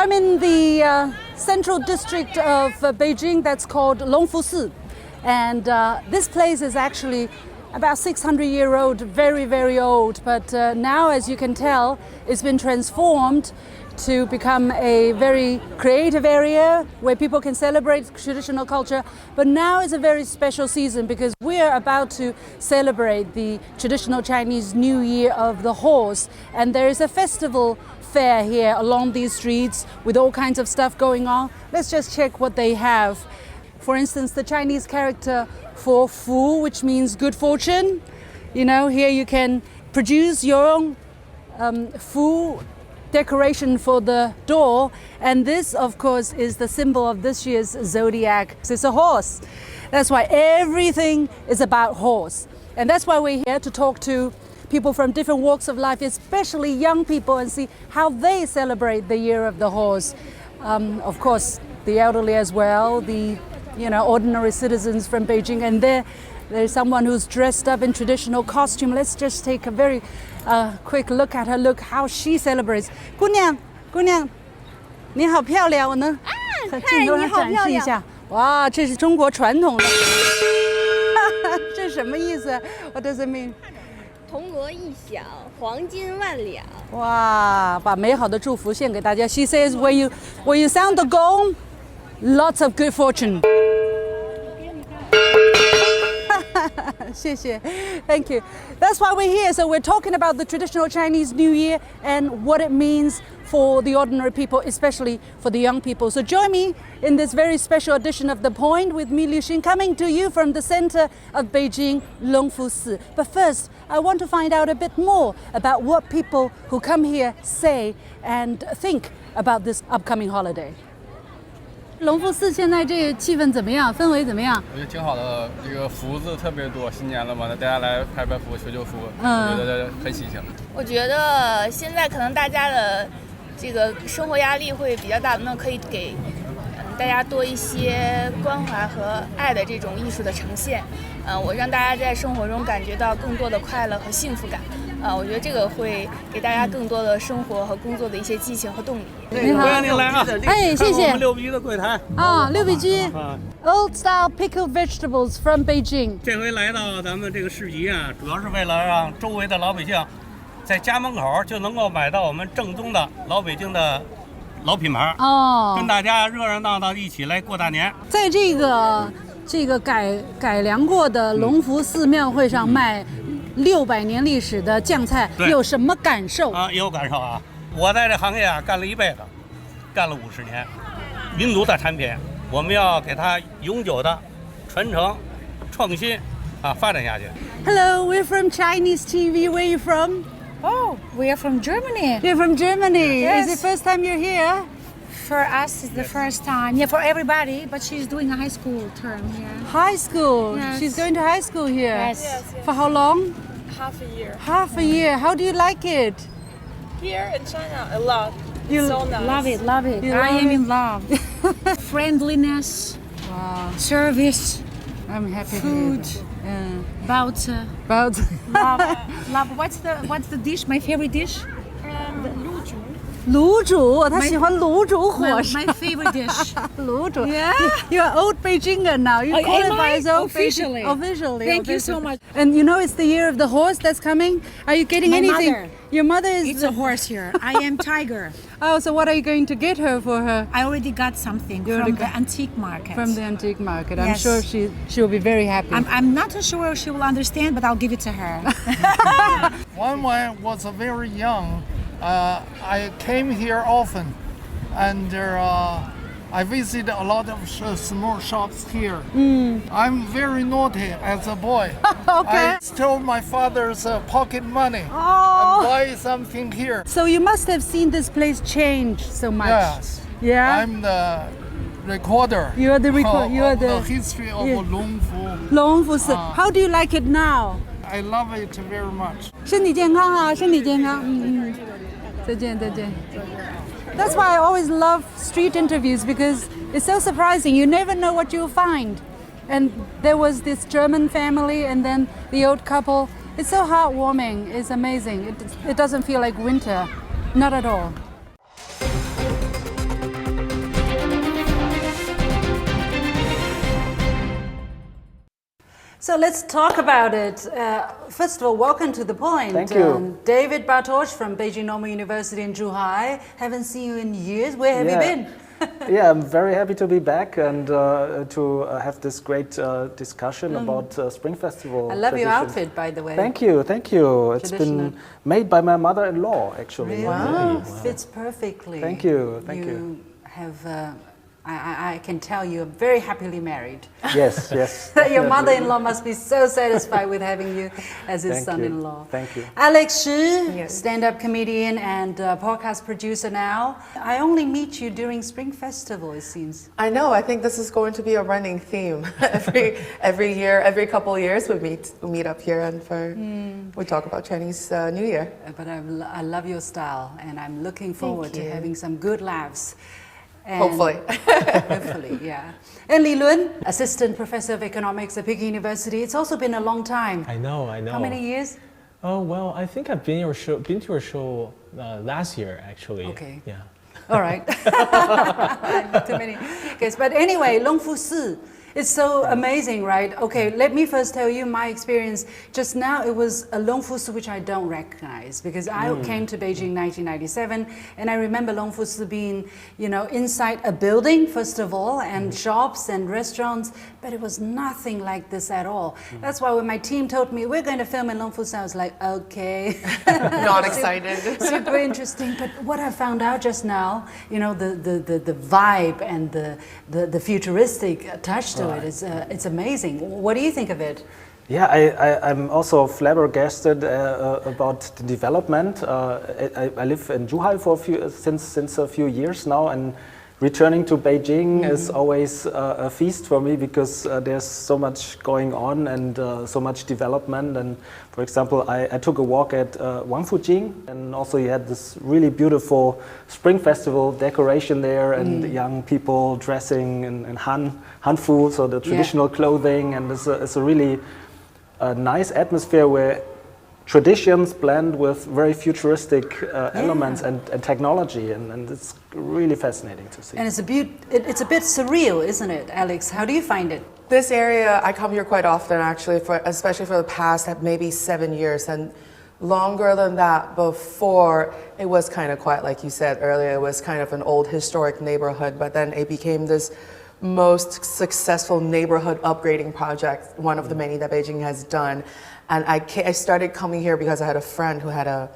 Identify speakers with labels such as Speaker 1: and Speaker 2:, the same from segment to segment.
Speaker 1: I'm in the central district of Beijing that's called Longfusi. And this place is actually about 600-year old, very, very old. But now, as you can tell, it's been transformed to become a very creative area where people can celebrate traditional culture. But now is a very special season because we're about to celebrate the traditional Chinese New Year of the horse. And there is a festival fair here along these streets with all kinds of stuff going on. Let's just check what they have. For instance, the Chinese character for Fu, which means good fortune. You know, here you can produce your own Fu decoration for the door, and this of course is the symbol of this year's zodiac. It's a horse. That's why everything is about horse, and that's why we're here to talk to people from different walks of life, especially young people, and see how they celebrate the year of the horse. Of course the elderly as well, the ordinary citizens from Beijing, and there's someone who's dressed up in traditional costume. Let's just take a very quick look at her. Look how she celebrates. 姑娘，你好漂亮，我能镜头上展示一下。哇，这是中国传统的。这是什么意思 ？What does it mean？
Speaker 2: 铜锣一响，黄金万两。
Speaker 1: 哇，把美好的祝福献给大家。She says, when you sound the gong, lots of good fortune. 谢谢 Thank you. That's why we're here. So we're talking about the traditional Chinese New Year and what it means for the ordinary people, especially for the young people. So join me in this very special edition of The Point with me, Liu Xin, coming to you from the center of Beijing, Longfusi. But first, I want to find out a bit more about what people who come here say and think about this upcoming holiday. 隆福寺现在这气氛怎么样？氛围怎么样？
Speaker 3: 我觉得挺好的，这个福字特别多，新年了嘛，大家来拍拍福、求求福，我觉得很喜庆。
Speaker 2: 我觉得现在可能大家的这个生活压力会比较大，那可以给大家多一些关怀和爱的这种艺术的呈现。我让大家在生活中感觉到更多的快乐和幸福感。我觉得这个会给大家更多的生活和工作的一些激情和动力。
Speaker 1: 你好，
Speaker 3: 欢迎您来啊！
Speaker 1: 哎，谢谢。
Speaker 3: 我们六必居的柜台
Speaker 1: 啊，六必居 ，Old Style Pickled Vegetables from Beijing。
Speaker 4: 这回来到咱们这个市集啊，主要是为了让周围的老百姓在家门口就能够买到我们正宗的老北京的老品牌哦，跟大家热热闹闹一起来过大年。
Speaker 1: 在这个改良过的隆福寺庙会上卖600年历史的酱菜，有什么感受
Speaker 4: 啊？也有感受啊！我在这行业啊干了一辈子，干了50年，民族的产品，我们要给它永久的传承、创新啊，发展下去。
Speaker 1: Hello, we're from Chinese TV. Where are you from?
Speaker 5: Oh, we are from Germany.
Speaker 1: You're from Germany.
Speaker 5: Yes.
Speaker 1: Is it the first time you're here?
Speaker 5: For us, it's the first time. Yeah, for everybody, but she's doing a high school term here.
Speaker 1: High school.
Speaker 5: Yes.
Speaker 1: She's going to high school here.
Speaker 5: Yes.
Speaker 1: For how long?
Speaker 6: Half a year.
Speaker 1: Half a year. How do you like it?
Speaker 6: Here in China, a lot.
Speaker 1: You
Speaker 6: so nice.
Speaker 5: Love it, love it.
Speaker 1: You
Speaker 5: I
Speaker 1: love
Speaker 5: am
Speaker 1: it?
Speaker 5: in love. Friendliness, service,
Speaker 1: I'm happy.
Speaker 5: food, about
Speaker 1: About
Speaker 5: love. What's the dish? My favorite dish?
Speaker 1: 卤煮，他喜欢卤煮伙食。
Speaker 5: My favorite dish.
Speaker 1: 卤煮。
Speaker 5: Yeah.
Speaker 1: You're old Beijinger now. You qualify as old
Speaker 5: officially.
Speaker 1: Officially.
Speaker 5: Thank you so much.
Speaker 1: And you know it's the year of the horse that's coming. Are you getting
Speaker 5: My
Speaker 1: anything?
Speaker 5: mother.
Speaker 1: Your mother is.
Speaker 5: It's a horse here. I am tiger.
Speaker 1: Oh, so what are you going to get her for her?
Speaker 5: I already got something from the antique market.
Speaker 1: From the antique market. I'm
Speaker 5: Yes.
Speaker 1: sure she will be very happy.
Speaker 5: I'm not sure she will understand, but I'll give it to her.
Speaker 7: When I was very young, I came here often, and I visited a lot of small shops here. I'm very naughty as a boy.
Speaker 1: Okay.
Speaker 7: I stole my father's pocket money
Speaker 1: Oh.
Speaker 7: and buy something here.
Speaker 1: So you must have seen this place change so much.
Speaker 7: Yes.
Speaker 1: Yeah.
Speaker 7: I'm the recorder.
Speaker 1: You are the record. You are
Speaker 7: the
Speaker 1: the
Speaker 7: history of
Speaker 1: yeah.
Speaker 7: Longfu.
Speaker 1: Longfusi. How do you like it now?
Speaker 7: I love it very much.
Speaker 1: 身体健康啊，身体健康。再见，再见。That's why I always love street interviews because it's so surprising. You never know what you'll find. And there was this German family and then the old couple. It's so heartwarming. It's amazing. It doesn't feel like winter. Not at all. So let's talk about it. First of all, welcome to The Point.
Speaker 8: Thank you.
Speaker 1: David Bartosch from Beijing Normal University in Zhuhai. Haven't seen you in years. Where have you been?
Speaker 8: Yeah, I'm very happy to be back and to have this great discussion about Spring Festival.
Speaker 1: I love your
Speaker 8: tradition.
Speaker 1: outfit, by the way.
Speaker 8: Thank you, thank you. It's
Speaker 1: Traditional.
Speaker 8: been made by my mother-in-law, actually.
Speaker 1: Really?
Speaker 8: Wow.
Speaker 1: Fits perfectly.
Speaker 8: Thank you, thank you.
Speaker 1: You have, I can tell you're very happily married.
Speaker 8: Yes, yes.
Speaker 1: Your
Speaker 8: definitely.
Speaker 1: mother-in-law must be so satisfied with having you as his
Speaker 8: Thank
Speaker 1: son-in-law.
Speaker 8: you. Thank you.
Speaker 1: Alex Shi,
Speaker 6: Yes.
Speaker 1: stand-up comedian and podcast producer now. I only meet you during Spring Festival, it seems.
Speaker 9: I know. I think this is going to be a running theme. every year, every couple of years, we meet up here and we talk about Chinese New Year.
Speaker 1: But I love your style, and I'm looking forward to
Speaker 9: you.
Speaker 1: having some good laughs. And
Speaker 9: Hopefully.
Speaker 1: hopefully, yeah. And Li Lun, assistant professor of economics at Peking University. It's also been a long time.
Speaker 10: I know.
Speaker 1: How many years?
Speaker 10: Oh, well, I think I've been to your show last year, actually.
Speaker 1: Okay.
Speaker 10: Yeah.
Speaker 1: All right. Not too many. Okay, but anyway, Longfusi. It's so amazing, right? Okay, let me first tell you my experience. Just now, it was a Longfusi which I don't recognize because I came to Beijing in 1997, and I remember Longfusi being, inside a building, first of all, and shops and restaurants, but it was nothing like this at all. That's why when my team told me, we're going to film in Longfusi, I was like, okay.
Speaker 9: Not excited.
Speaker 1: Super interesting, but what I found out just now, the vibe and the futuristic touch to it is it's amazing. What do you think of it?
Speaker 8: Yeah, I'm also flabbergasted about the development. I live in Zhuhai since a few years now, and returning to Beijing is always a feast for me because there's so much going on and so much development. And for example, I took a walk at Longfusi, and also you had this really beautiful Spring Festival decoration there, and young people dressing in Hanfu, so the traditional clothing, and it's a really nice atmosphere where traditions blend with very futuristic elements and technology, and it's really fascinating to see.
Speaker 1: And it's a bit surreal, isn't it, Alex? How do you find it?
Speaker 9: This area, I come here quite often, actually, especially for the past maybe 7 years, and longer than that before. It was kind of quiet, like you said earlier. It was kind of an old historic neighborhood, but then it became this most successful neighborhood upgrading project, one of the many that Beijing has done. And I started coming here because I had a friend who had a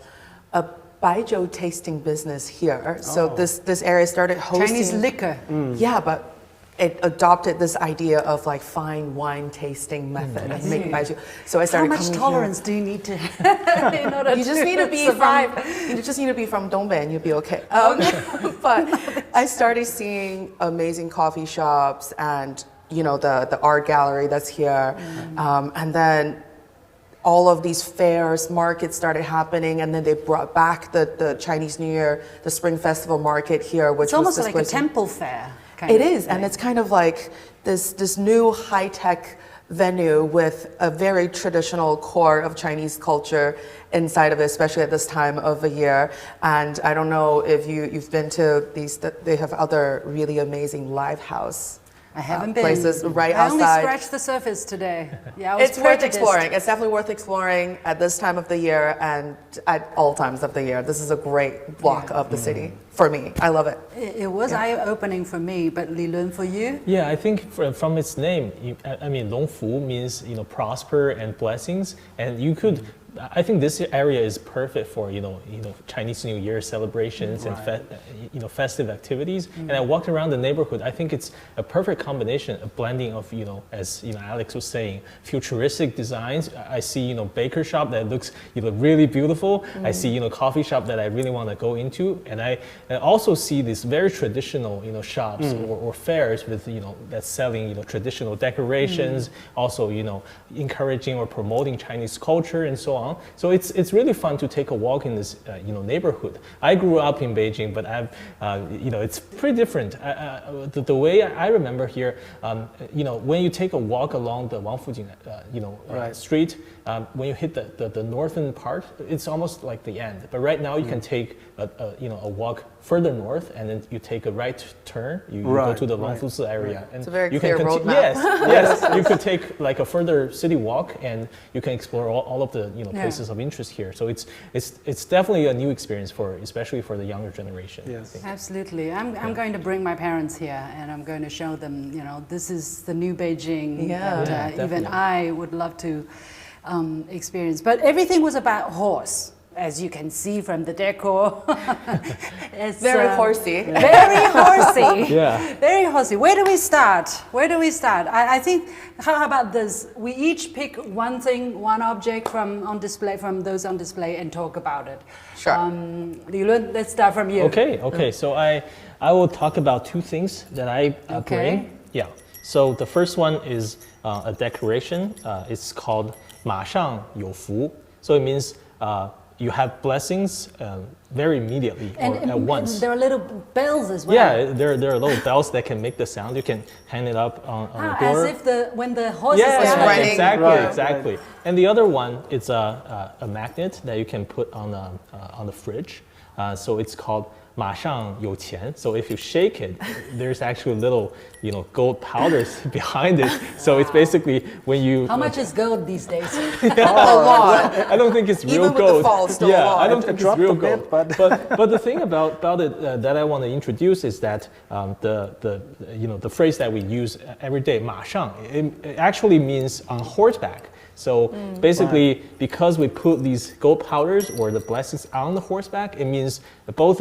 Speaker 9: baijiu tasting business here. So this area started hosting
Speaker 1: Chinese liquor.
Speaker 9: Yeah, but it adopted this idea of like fine wine tasting method of making baijiu. So I
Speaker 1: How
Speaker 9: started
Speaker 1: much
Speaker 9: coming
Speaker 1: tolerance do you need to have in order
Speaker 9: you just need to be
Speaker 1: survive?
Speaker 9: you just need to be from Dongbei and you'll be okay. But I started seeing amazing coffee shops and the art gallery that's here, and then all of these fairs, markets started happening, and then they brought back the Chinese New Year, the Spring Festival market here, which
Speaker 1: It's almost
Speaker 9: was
Speaker 1: like a temple fair.
Speaker 9: It is, and it's kind of like this new high-tech venue with a very traditional core of Chinese culture inside of it, especially at this time of the year. And I don't know if you've been to these, they have other really amazing live house.
Speaker 1: I haven't been.
Speaker 9: Places right
Speaker 1: I
Speaker 9: outside.
Speaker 1: only scratched the surface today. Yeah, I was
Speaker 9: It's worth
Speaker 1: prejudiced.
Speaker 9: exploring. It's definitely worth exploring at this time of the year and at all times of the year. This is a great block of the city for me. I love it.
Speaker 1: It was eye-opening for me, but Li Lun, for you?
Speaker 10: Yeah, I think from its name, Longfu means prosper and blessings, and you could. I think this area is perfect for Chinese New Year celebrations and festive activities. And I walked around the neighborhood. I think it's a perfect combination, a blending of as Alex was saying, futuristic designs. I see baker shop that looks really beautiful. I see coffee shop that I really want to go into, and I also see these very traditional shops or fairs with that's selling traditional decorations. Also encouraging or promoting Chinese culture and so on. So it's really fun to take a walk in this neighborhood. I grew up in Beijing, but it's pretty different. The way I remember here, when you take a walk along the Longfusi street, when you hit the northern part, it's almost like the end. But right now you can take a walk further north, and then you take a right turn. You go to the Longfusi area, and
Speaker 9: it's a very
Speaker 10: you
Speaker 9: clear
Speaker 10: can
Speaker 9: roadmap.
Speaker 10: Yes, you could take like a further city walk, and you can explore all of the places of interest here. So it's definitely a new experience especially for the younger generation.
Speaker 8: Yes,
Speaker 1: absolutely. I'm going to bring my parents here, and I'm going to show them. This is the new Beijing.
Speaker 9: Yeah,
Speaker 1: even I would love to experience. But everything was about horse. As you can see from the decor, it's
Speaker 9: very horsey.
Speaker 1: Very horsey.
Speaker 10: Yeah.
Speaker 1: Very horsey. Where do we start? I think, how about this? We each pick one thing, one object from those on display, and talk about it.
Speaker 9: Sure.
Speaker 1: Lilun, let's start from you.
Speaker 10: Okay. So I will talk about two things that I bring. Yeah. So the first one is a decoration. It's called 马上有福. So it means you have blessings very immediately or at once.
Speaker 1: And there are little bells as well.
Speaker 10: Yeah, there are little bells that can make the sound. You can hang it up on the door.
Speaker 1: As if when the horse is
Speaker 9: running.
Speaker 10: Exactly. And the other one, it's a magnet that you can put on the fridge. So it's called 马上有钱. So if you shake it, there's actually little, gold powders behind it. So it's basically when you.
Speaker 1: How much is gold these days?
Speaker 9: A lot.
Speaker 10: I don't think it's real
Speaker 9: Even
Speaker 10: gold.
Speaker 9: With the fall, still a lot.
Speaker 10: I don't think it's real gold.
Speaker 8: But
Speaker 10: the thing about it that I want to introduce is that the phrase that we use every day, 马上, it actually means on horseback. So basically, because we put these gold powders or the blessings on the horseback, it means quite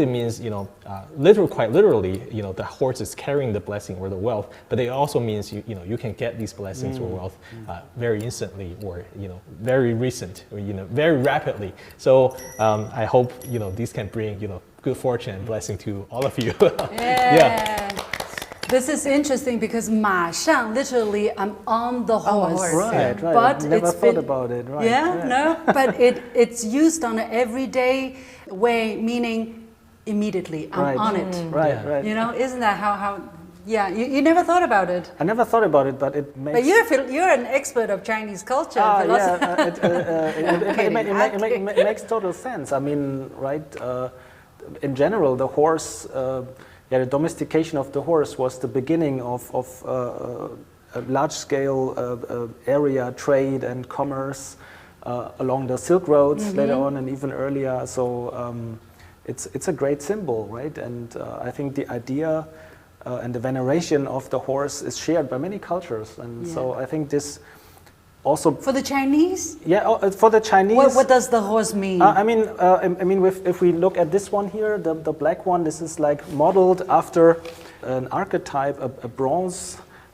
Speaker 10: literally, the horse is carrying the blessing or the wealth. But it also means you can get these blessings or wealth very instantly or very recent or very rapidly. So I hope these can bring good fortune and blessing to all of you.
Speaker 1: Yeah. This is interesting because 马上 literally I'm on the horse.
Speaker 8: Right.
Speaker 1: But
Speaker 8: never thought about it. Right.
Speaker 1: No, but it's used on an everyday way, meaning immediately I'm on it.
Speaker 8: Right.
Speaker 1: Isn't that how? Yeah, you never thought about it.
Speaker 8: I never thought about it, but it makes.
Speaker 1: But you're an expert of Chinese culture.
Speaker 8: It makes total sense. I mean, right? In general, the horse. The domestication of the horse was the beginning of a large-scale area trade and commerce along the Silk Roads later on and even earlier. So it's a great symbol, right? And I think the idea and the veneration of the horse is shared by many cultures. And so I think this also
Speaker 1: for the Chinese.
Speaker 8: Yeah, for the Chinese.
Speaker 1: What does the horse mean?
Speaker 8: If we look at this one here, the black one, this is like modeled after an archetype, a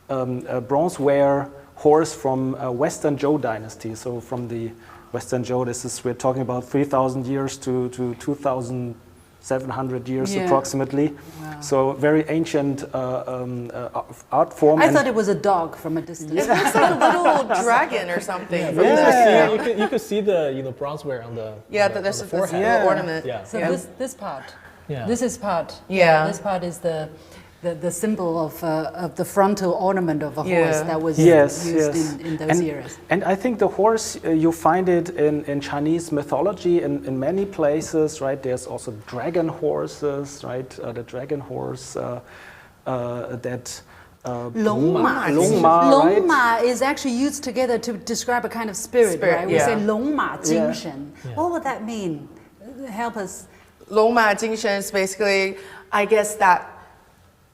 Speaker 8: bronzeware horse from Western Zhou dynasty. So from the Western Zhou, we're talking about 3,000 years to 2,700 years approximately. Wow. So very ancient art form.
Speaker 1: I thought it was a dog from a distance.
Speaker 9: It looks like a little dragon or something.
Speaker 10: You could see the bronzeware on the
Speaker 9: this
Speaker 10: forehead.
Speaker 9: The ornament.
Speaker 10: Yeah.
Speaker 1: So this part.
Speaker 10: Yeah.
Speaker 1: This is part.
Speaker 9: Yeah.
Speaker 1: This part is the symbol of the frontal ornament of a horse that was used in those eras.
Speaker 8: And I think the horse, you find it in Chinese mythology in many places, right? There's also dragon horses, right? The dragon horse that...
Speaker 1: 龙马
Speaker 8: right?
Speaker 1: is actually used together to describe a kind of spirit, right? We say 龙马精神. What would that mean? Help us.
Speaker 9: 龙马精神 is basically, I guess that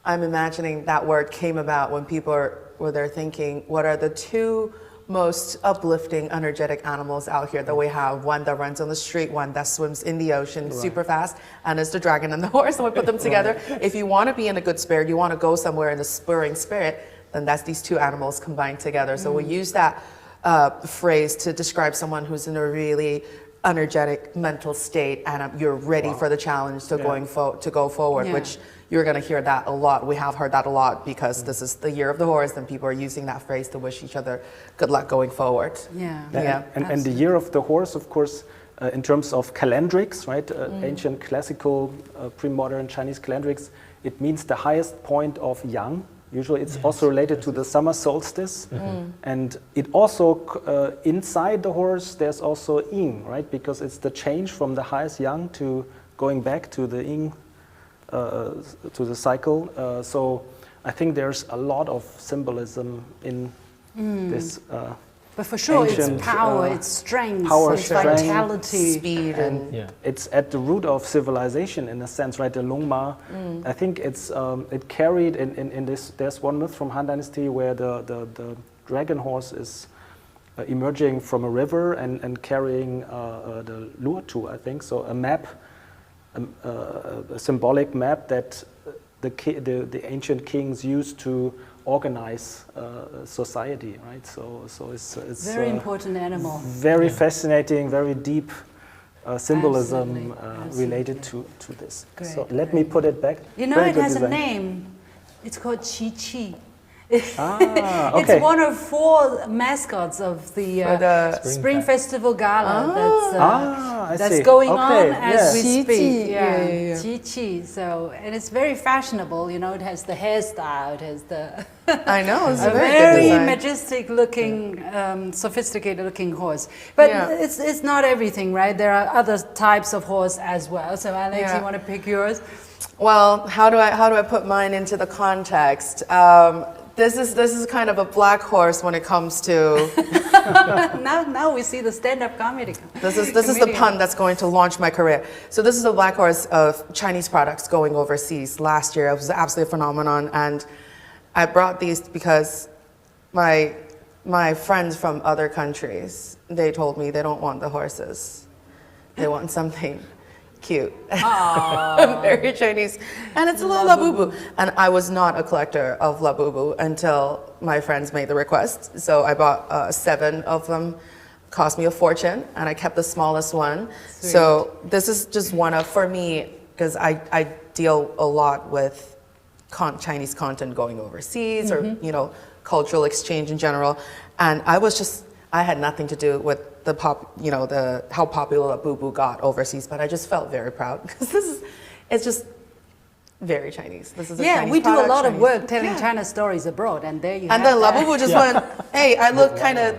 Speaker 9: I'm imagining that word came about when people were thinking, what are the two most uplifting, energetic animals out here that we have? One that runs on the street, one that swims in the ocean super fast, and it's the dragon and the horse, and we put them together. If you want to be in a good spirit, you want to go somewhere in a spurring spirit, then that's these two animals combined together. So we use that phrase to describe someone who's in a really energetic mental state and you're ready for the challenge to go forward, which you're going to hear that a lot. We have heard that a lot because this is the year of the horse and people are using that phrase to wish each other good luck going forward.
Speaker 8: And the year of the horse, of course, in terms of calendrics, right? Ancient classical pre-modern Chinese calendrics, it means the highest point of yang. Usually it's also related to the summer solstice. And it also, inside the horse, there's also yin, right? Because it's the change from the highest yang to going back to the yin to the cycle. So I think there's a lot of symbolism in this.
Speaker 1: But for sure,
Speaker 8: ancient,
Speaker 1: it's power, it's strength,
Speaker 8: power,
Speaker 1: it's
Speaker 8: strength,
Speaker 1: vitality,
Speaker 9: speed,
Speaker 8: and it's at the root of civilization in a sense, right? The Longma. I think it's it carried in this. There's one myth from Han Dynasty where the dragon horse is emerging from a river and carrying the luotu, I think. So a map, a symbolic map that the ancient kings used to organize society, right? So it's
Speaker 1: very important animal.
Speaker 8: Very fascinating, very deep symbolism
Speaker 1: Absolutely.
Speaker 8: related to this.
Speaker 1: Great,
Speaker 8: So let me put it back.
Speaker 1: You know,
Speaker 8: Very
Speaker 1: it
Speaker 8: good
Speaker 1: has a
Speaker 8: design.
Speaker 1: name. It's called Qi.
Speaker 8: Okay.
Speaker 1: It's one of 4 mascots of the Spring Festival Gala
Speaker 8: I
Speaker 1: that's
Speaker 8: see.
Speaker 1: going
Speaker 8: Okay,
Speaker 1: on as we
Speaker 9: yeah.
Speaker 1: speak.
Speaker 9: Yeah.
Speaker 1: Qi. So, and it's very fashionable. You know, it has the hairstyle. It has the
Speaker 9: I know, it's a
Speaker 1: a
Speaker 9: very good
Speaker 1: very
Speaker 9: design.
Speaker 1: majestic looking, sophisticated looking horse. But it's not everything, right? There are other types of horse as well. So Alex, you want to pick yours?
Speaker 9: Well, how do I put mine into the context? This is kind of a black horse when it comes to.
Speaker 1: now we see the stand-up comedy.
Speaker 9: This is the pun that's going to launch my career. So this is a black horse of Chinese products going overseas. Last year, it was absolutely a phenomenon, and I brought these because my friends from other countries, they told me they don't want the horses, they want something cute. Very Chinese, and it's a little labubu. And I was not a collector of labubu until my friends made the request. So I bought 7 of them. Cost me a fortune, and I kept the smallest one.
Speaker 1: Sweet.
Speaker 9: So this is just one of, for me, because I deal a lot with Chinese content going overseas, or cultural exchange in general, and I had nothing to do with how popular Labubu got overseas, but I just felt very proud because it's just very Chinese. This is a Chinese
Speaker 1: we do
Speaker 9: product,
Speaker 1: a lot of
Speaker 9: Chinese.
Speaker 1: work telling China stories abroad, and there you
Speaker 9: And
Speaker 1: have
Speaker 9: then
Speaker 1: that.
Speaker 9: Labubu just went, hey, I look kind of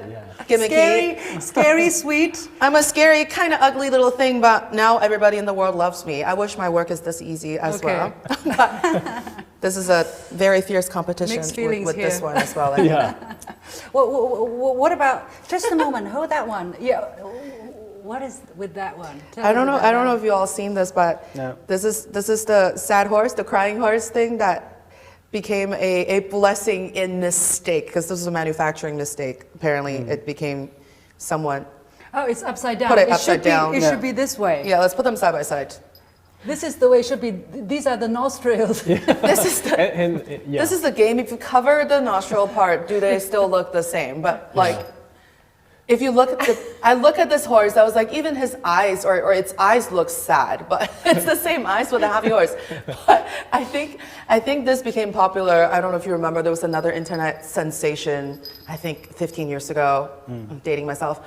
Speaker 9: gimmicky.
Speaker 1: Scary, sweet.
Speaker 9: I'm a scary, kind of ugly little thing, but now everybody in the world loves me. I wish my work is this easy as well. But this is a very fierce competition
Speaker 1: Mixed feelings
Speaker 9: with this
Speaker 1: here.
Speaker 9: one as well.
Speaker 1: What about, just a moment, hold that one. Yeah. What is with that one?
Speaker 9: I don't know if you all seen this, but this is the sad horse, the crying horse thing that became a blessing in mistake, because this was a manufacturing mistake. Apparently, it became someone.
Speaker 1: Oh, it's upside down.
Speaker 9: Put it upside down.
Speaker 1: It should be this way.
Speaker 9: Yeah, let's put them side by side.
Speaker 1: This is the way it should be. These are the nostrils.
Speaker 9: This is the this is the game. If you cover the nostril part, do they still look the same? But like, if you look at I look at this horse, I was like, even his eyes or its eyes look sad, but it's the same eyes with a happy horse. But I think this became popular. I don't know if you remember, there was another internet sensation, I think 15 years ago. I'm dating myself.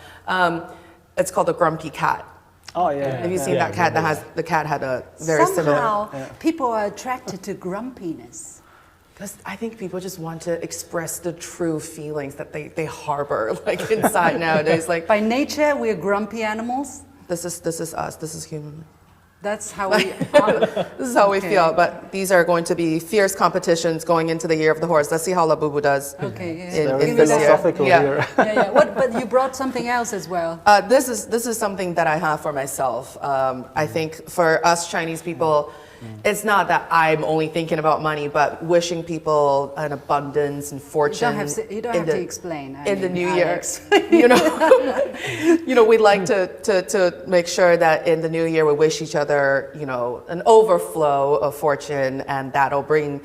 Speaker 9: It's called the grumpy cat.
Speaker 8: Oh yeah.
Speaker 9: Have you seen that cat? The cat had a very
Speaker 1: Somehow,
Speaker 9: similar.
Speaker 1: people are attracted to grumpiness.
Speaker 9: Because I think people just want to express the true feelings that they harbor like inside nowadays. Like,
Speaker 1: By nature, we're grumpy animals.
Speaker 9: this is us. This is human.
Speaker 1: That's how we
Speaker 9: This is how we feel. But these are going to be fierce competitions going into the year of the horse. Let's see how Labubu does.
Speaker 1: Okay, yeah.
Speaker 8: Very
Speaker 9: in this year.
Speaker 8: philosophical here.
Speaker 1: Yeah. But you brought something else as well.
Speaker 9: This is something that I have for myself. I think for us Chinese people, it's not that I'm only thinking about money, but wishing people an abundance and fortune.
Speaker 1: You don't have to explain.
Speaker 9: In the new year,
Speaker 1: Alex.
Speaker 9: we'd like to make sure that in the new year we wish each other, an overflow of fortune, and that'll bring,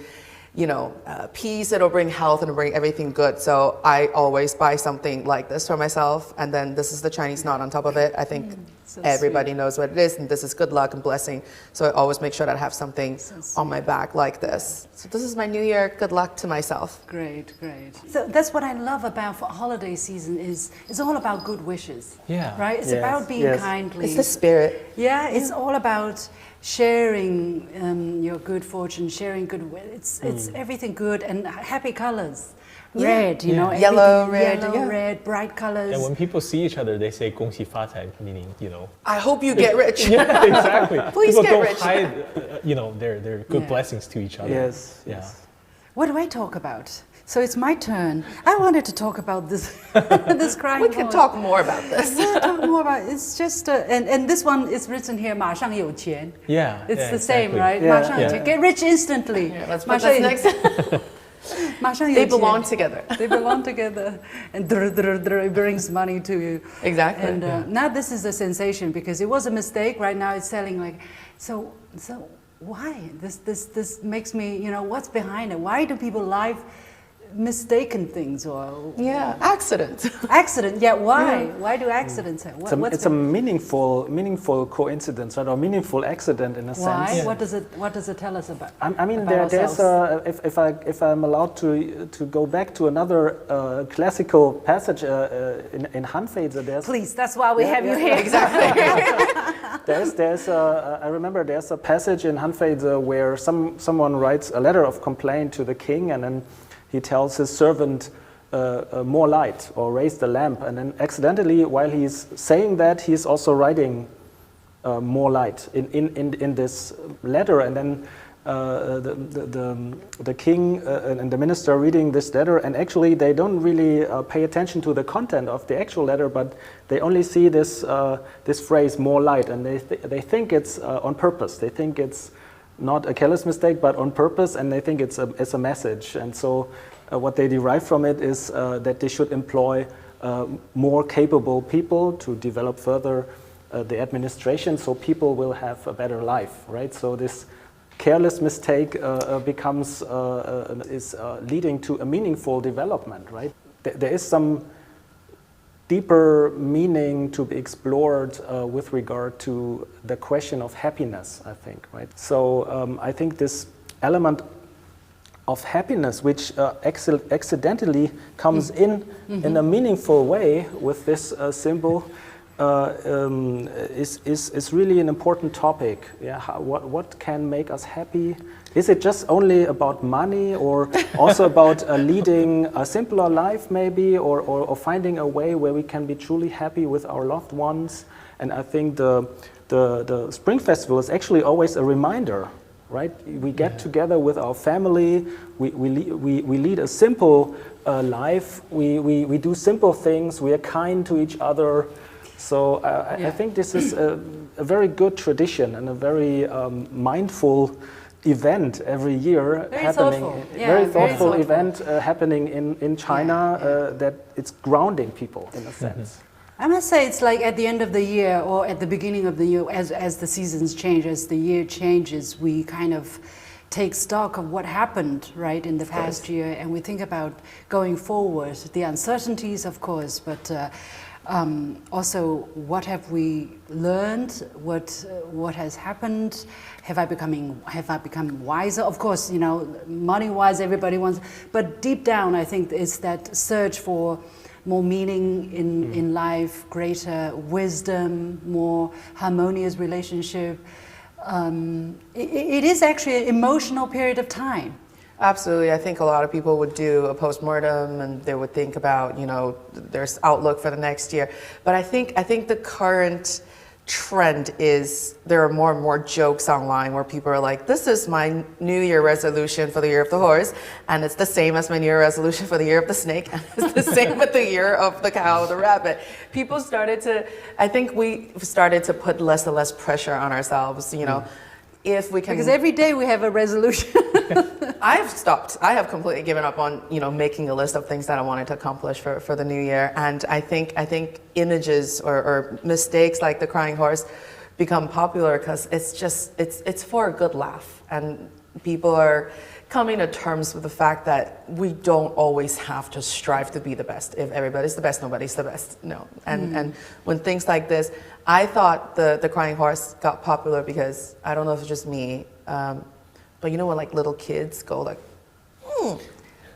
Speaker 9: peace. It'll bring health and it'll bring everything good. So I always buy something like this for myself, and then this is the Chinese knot on top of it. I think
Speaker 1: so
Speaker 9: everybody knows what it is, and this is good luck and blessing. So I always make sure that I have something on my back like this. So this is my new year good luck to myself.
Speaker 1: Great. So that's what I love about holiday season is it's all about good wishes.
Speaker 10: Yeah.
Speaker 1: Right? It's about being kindly.
Speaker 9: It's the spirit.
Speaker 1: Yeah, it's all about sharing your good fortune, sharing good. It's everything good and happy colors. red, you know,
Speaker 9: Yellow,
Speaker 1: everything
Speaker 9: red,
Speaker 1: yellow, red, bright colors.
Speaker 10: And when people see each other, they say 恭喜发财, meaning,
Speaker 9: I hope you get rich.
Speaker 10: Yeah, exactly.
Speaker 9: Please
Speaker 10: people
Speaker 9: get
Speaker 10: don't
Speaker 9: rich.
Speaker 10: hide, their good blessings to each other.
Speaker 8: Yes.
Speaker 10: Yeah.
Speaker 8: Yes.
Speaker 1: What do I talk about? So it's my turn. I wanted to talk about this this crying
Speaker 9: We can
Speaker 1: horse.
Speaker 9: talk more about this.
Speaker 1: Yeah, talk more about it. It's just and this one is written here 马上有钱.
Speaker 10: Yeah.
Speaker 1: It's
Speaker 10: yeah,
Speaker 1: the same,
Speaker 10: exactly.
Speaker 1: right?
Speaker 8: Yeah.
Speaker 1: 马上有钱. Get rich instantly.
Speaker 9: Let's put
Speaker 1: 马上
Speaker 9: this
Speaker 1: 有
Speaker 9: next.
Speaker 1: 马上有
Speaker 9: They
Speaker 1: 钱.
Speaker 9: belong together.
Speaker 1: They belong together, and it brings money to you.
Speaker 9: Exactly.
Speaker 1: And now this is a sensation because it was a mistake. Right now it's selling like so. Why this makes me what's behind it? Why do people live mistaken things or
Speaker 9: Accident.
Speaker 1: accident? Yeah, why? Why do accidents happen?
Speaker 8: It's a meaningful coincidence, right? Or meaningful accident in a
Speaker 1: why?
Speaker 8: sense.
Speaker 1: What does it tell us about?
Speaker 8: I mean,
Speaker 1: about
Speaker 8: there's if I'm allowed to go back to another classical passage in Hanfeize, there's
Speaker 1: Please, that's why we have you here.
Speaker 9: Exactly.
Speaker 8: I remember there's a passage in Hanfeize where someone writes a letter of complaint to the king, and then he tells his servant more light or raise the lamp, and then accidentally, while he's saying that, he's also writing more light in this letter, and then the king and the minister are reading this letter, and actually they don't really pay attention to the content of the actual letter, but they only see this phrase more light, and they think it's on purpose. They think it's not a careless mistake, but on purpose, and they think it's a message. And so what they derive from it is that they should employ more capable people to develop further the administration, so people will have a better life, right? So this careless mistake is leading to a meaningful development, right? There is some deeper meaning to be explored with regard to the question of happiness, I think, right? So I think this element of happiness, which accidentally comes in a meaningful way with this symbol, is really an important topic. Yeah, what can make us happy? Is it just only about money, or also about leading a simpler life, maybe, or finding a way where we can be truly happy with our loved ones? And I think the Spring Festival is actually always a reminder, right? We get together with our family. We lead a simple life. We do simple things. We are kind to each other. So I think this is a very good tradition and a very mindful event every year very thoughtful event happening in China that it's grounding people in a sense.
Speaker 1: I must say it's like at the end of the year or at the beginning of the year, as the seasons change, as the year changes, we kind of take stock of what happened right in the past year, and we think about going forward, the uncertainties of course, but also, what have we learned? What has happened? Have I become wiser? Of course, money-wise, everybody wants. But deep down, I think it's that search for more meaning in life, greater wisdom, more harmonious relationship. It is actually an emotional period of time.
Speaker 9: Absolutely. I think a lot of people would do a postmortem and they would think about, their outlook for the next year. But I think the current trend is there are more and more jokes online where people are like, this is my New Year resolution for the year of the horse, and it's the same as my New Year resolution for the year of the snake, and it's the same with the year of the cow, the rabbit. People I think we started to put less and less pressure on ourselves, if we can.
Speaker 1: Because every day we have a resolution.
Speaker 9: I have completely given up on, making a list of things that I wanted to accomplish for the new year. And I think images or mistakes like the crying horse become popular because it's for a good laugh. And people are coming to terms with the fact that we don't always have to strive to be the best. If everybody's the best, nobody's the best. No. And when things like this, I thought the crying horse got popular because, I don't know if it's just me, but when like little kids go like,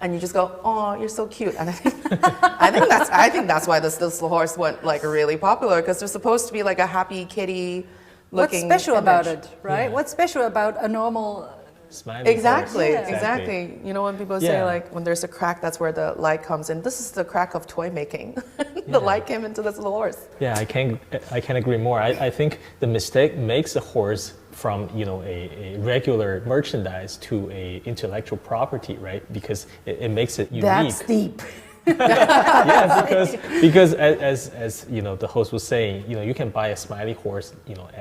Speaker 9: and you just go, oh, you're so cute. And I think that's why this horse went like really popular, because they're supposed to be like a happy kitty looking
Speaker 1: What's special
Speaker 9: image.
Speaker 1: about it, right? Yeah. What's special about a normal
Speaker 10: Smiley
Speaker 9: Exactly,
Speaker 10: horse.
Speaker 9: exactly. You know, when people say like when there's a crack, that's where the light comes in. This is the crack of toy making. The light came into this little horse.
Speaker 10: Yeah, I can't agree more. I think the mistake makes a horse from a regular merchandise to a intellectual property, right? Because it makes it unique.
Speaker 1: That's deep.
Speaker 10: Yeah, because as the host was saying, you can buy a smiley horse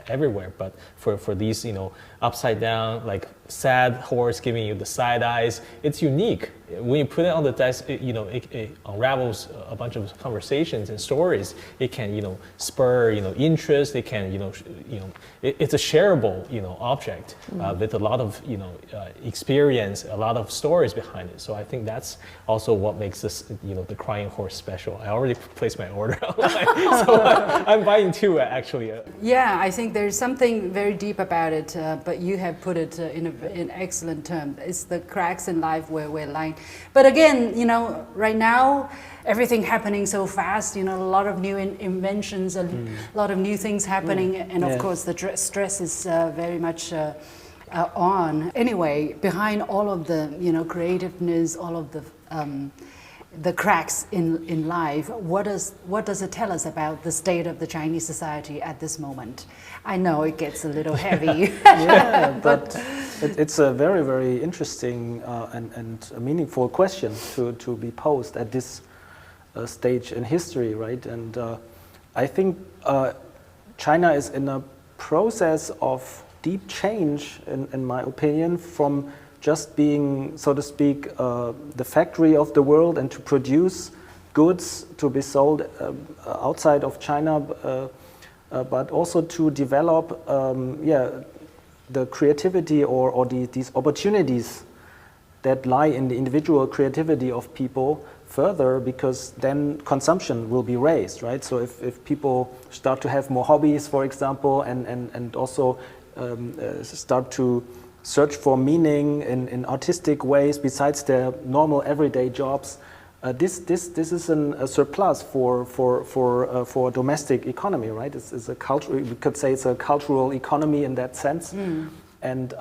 Speaker 10: everywhere, but for these upside down, like sad horse giving you the side eyes, it's unique. When you put it on the desk, it unravels a bunch of conversations and stories. It can spur interest. It can it's a shareable object with a lot of experience, a lot of stories behind it. So I think that's also what makes this the crying horse special. I already placed my order online, so I'm buying two actually.
Speaker 1: Yeah, I think there's something very deep about it, but you have put it in excellent terms. It's the cracks in life where we're lying. But again, right now, everything happening so fast, a lot of new inventions, a lot of new things happening, and of course the stress is very much on. Anyway, behind all of the creativeness, all of the cracks in life, what does it tell us about the state of the Chinese society at this moment? I know it gets a little heavy.
Speaker 8: Yeah, but it's a very, very interesting and a meaningful question to be posed at this stage in history, right? And I think China is in a process of deep change, in my opinion, from just being, so to speak, the factory of the world and to produce goods to be sold outside of China, but also to develop the creativity or these opportunities that lie in the individual creativity of people further, because then consumption will be raised, right? So if people start to have more hobbies, for example, and also start to search for meaning in artistic ways besides their normal everyday jobs, this is a surplus for domestic economy, right? It's a culture. We could say it's a cultural economy in that sense, and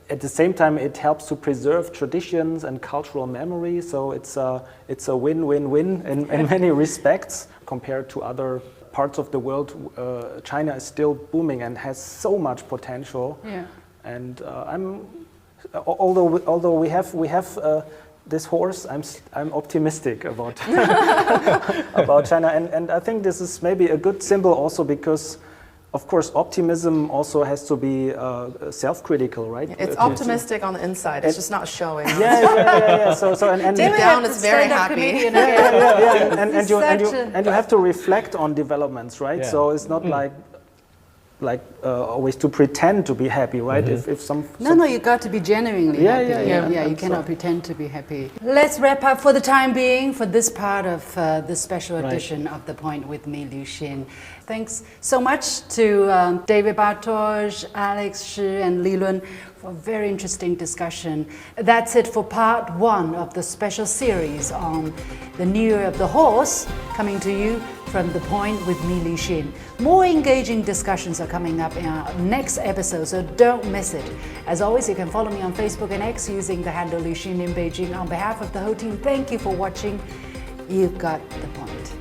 Speaker 8: at the same time, it helps to preserve traditions and cultural memory. So it's a win-win-win in many respects compared to other parts of the world. China is still booming and has so much potential. Yeah. And although we have this horse, I'm optimistic about about China, and I think this is maybe a good symbol also because, of course, optimism also has to be self-critical, right?
Speaker 9: It's optimistic on the inside. It's just not showing.
Speaker 8: Yeah. So and
Speaker 9: deep down, it's very happy.
Speaker 8: And you have to reflect on developments, right? Yeah. So it's not like always to pretend to be happy, right? If some
Speaker 1: No, you got to be genuinely happy. Yeah, you cannot pretend to be happy. Let's wrap up for the time being for this part of this special edition of The Point with me, Liu Xin. Thanks so much to David Bartosch, Alex Shi, and Li Lun for a very interesting discussion. That's it for part 1 of the special series on the New Year of the Horse, coming to you from The Point with me, Liu Xin. More engaging discussions are coming up in our next episode, so don't miss it. As always, you can follow me on Facebook and X using the handle Liu Xin in Beijing. On behalf of the whole team, thank you for watching. You've got the point.